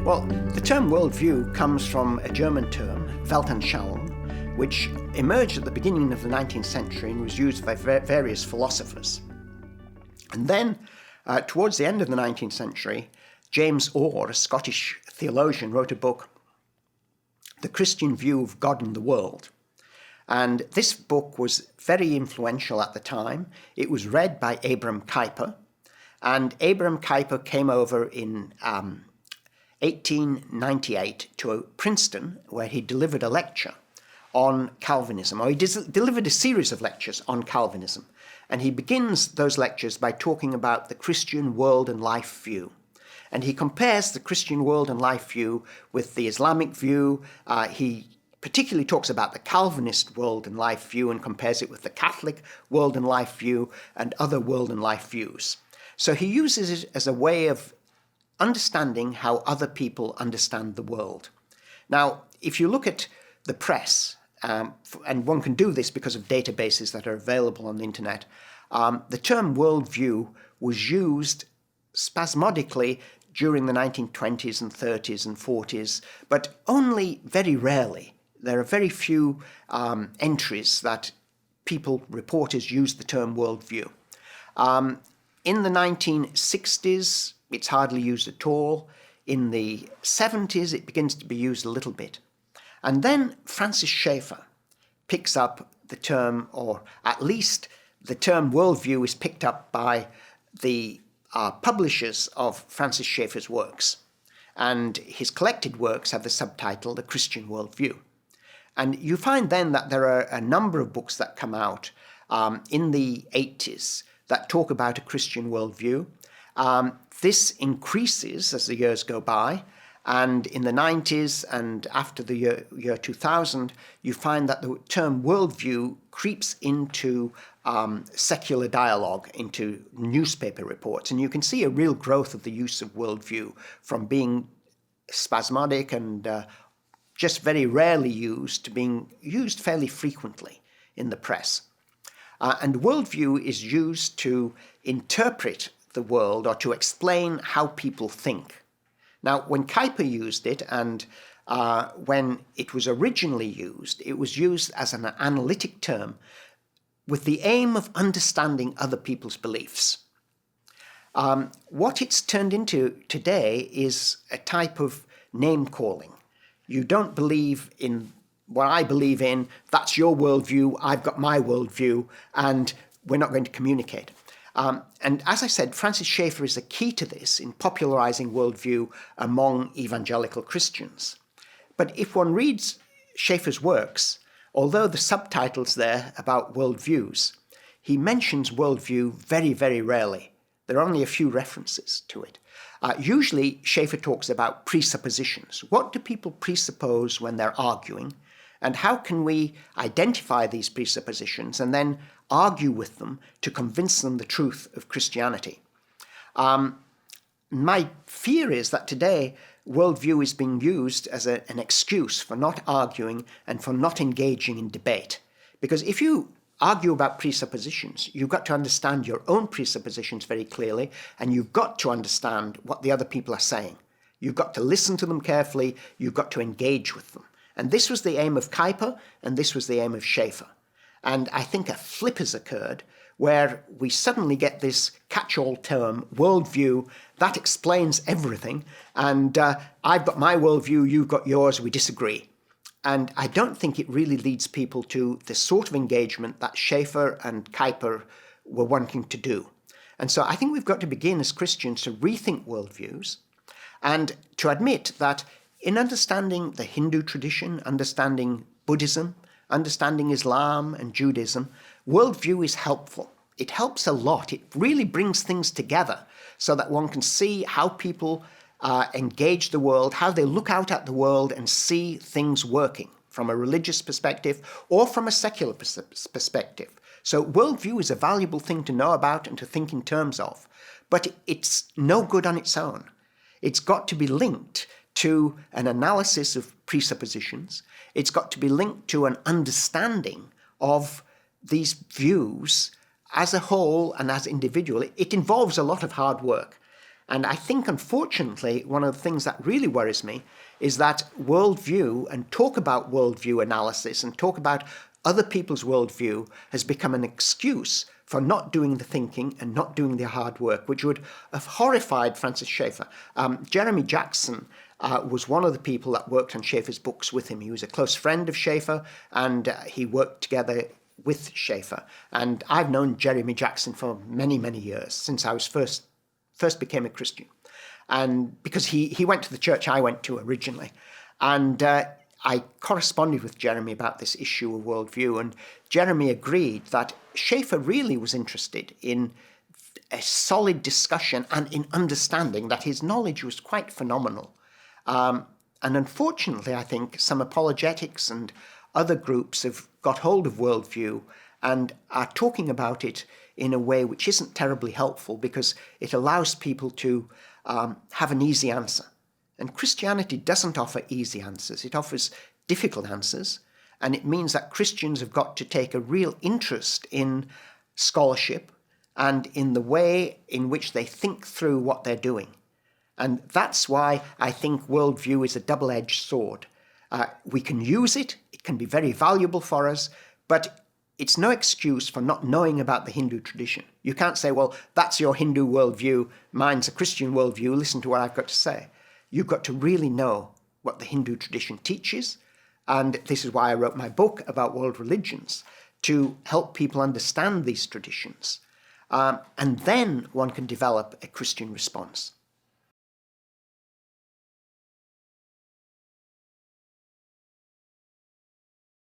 Well, the term worldview comes from a German term, Weltanschauung, which emerged at the beginning of the 19th century and was used by various philosophers. And then, towards the end of the 19th century, James Orr, a Scottish theologian, wrote a book, The Christian View of God and the World. And this book was very influential at the time. It was read by Abraham Kuyper, and Abraham Kuyper came over in 1898 to Princeton, where he delivered a lecture on Calvinism, or he delivered a series of lectures on Calvinism. And he begins those lectures by talking about the Christian world and life view. And he compares the Christian world and life view with the Islamic view. He particularly talks about the Calvinist world and life view and compares it with the Catholic world and life view and other world and life views. So he uses it as a way of understanding how other people understand the world. Now, if you look at the press, and one can do this because of databases that are available on the internet, the term worldview was used spasmodically during the 1920s and 30s and 40s, but only very rarely. There are very few entries that reporters used the term worldview. In the 1960s, it's hardly used at all. In the 70s, it begins to be used a little bit. And then Francis Schaeffer picks up the term, or at least the term worldview is picked up by the publishers of Francis Schaeffer's works. And his collected works have the subtitle, The Christian Worldview. And you find then that there are a number of books that come out in the 80s that talk about a Christian worldview. This increases as the years go by, and in the 90s and after the year 2000, you find that the term worldview creeps into secular dialogue, into newspaper reports, and you can see a real growth of the use of worldview from being spasmodic and just very rarely used to being used fairly frequently in the press. And worldview is used to interpret the world or to explain how people think. Now, when Kuyper used it and when it was originally used, it was used as an analytic term with the aim of understanding other people's beliefs. What it's turned into today is a type of name-calling. You don't believe in what I believe in, that's your worldview, I've got my worldview, and we're not going to communicate. And as I said, Francis Schaeffer is a key to this in popularizing worldview among evangelical Christians. But if one reads Schaeffer's works, although the subtitle's there about worldviews, he mentions worldview very, very rarely. There are only a few references to it. Usually, Schaeffer talks about presuppositions. What do people presuppose when they're arguing? And how can we identify these presuppositions and then argue with them to convince them the truth of Christianity? My fear is that today worldview is being used as an excuse for not arguing and for not engaging in debate. Because if you argue about presuppositions, you've got to understand your own presuppositions very clearly, and you've got to understand what the other people are saying. You've got to listen to them carefully, you've got to engage with them. And this was the aim of Kuyper, and this was the aim of Schaeffer. And I think a flip has occurred where we suddenly get this catch-all term, worldview, that explains everything, and I've got my worldview, you've got yours, we disagree. And I don't think it really leads people to the sort of engagement that Schaeffer and Kuyper were wanting to do. And so I think we've got to begin as Christians to rethink worldviews and to admit that in understanding the Hindu tradition, understanding Buddhism, understanding Islam and Judaism, worldview is helpful. It helps a lot. It really brings things together so that one can see how people engage the world, how they look out at the world and see things working from a religious perspective or from a secular perspective. So worldview is a valuable thing to know about and to think in terms of, but it's no good on its own. It's got to be linked to an analysis of presuppositions. It's got to be linked to an understanding of these views as a whole and as individual. It involves a lot of hard work. And I think, unfortunately, one of the things that really worries me is that worldview and talk about worldview analysis and talk about other people's worldview has become an excuse for not doing the thinking and not doing the hard work, which would have horrified Francis Schaeffer. Jeremy Jackson was one of the people that worked on Schaeffer's books with him. He was a close friend of Schaeffer, and he worked together with Schaeffer. And I've known Jeremy Jackson for many, many years, since I was first became a Christian. And because he went to the church I went to originally. And I corresponded with Jeremy about this issue of worldview, and Jeremy agreed that Schaeffer really was interested in a solid discussion and in understanding that his knowledge was quite phenomenal. And unfortunately, I think some apologetics and other groups have got hold of worldview and are talking about it in a way which isn't terribly helpful, because it allows people to have an easy answer. And Christianity doesn't offer easy answers. It offers difficult answers. And it means that Christians have got to take a real interest in scholarship and in the way in which they think through what they're doing. And that's why I think worldview is a double-edged sword. We can use it. It can be very valuable for us, but it's no excuse for not knowing about the Hindu tradition. You can't say, well, that's your Hindu worldview, mine's a Christian worldview, listen to what I've got to say. You've got to really know what the Hindu tradition teaches, and this is why I wrote my book about world religions, to help people understand these traditions. And then one can develop a Christian response.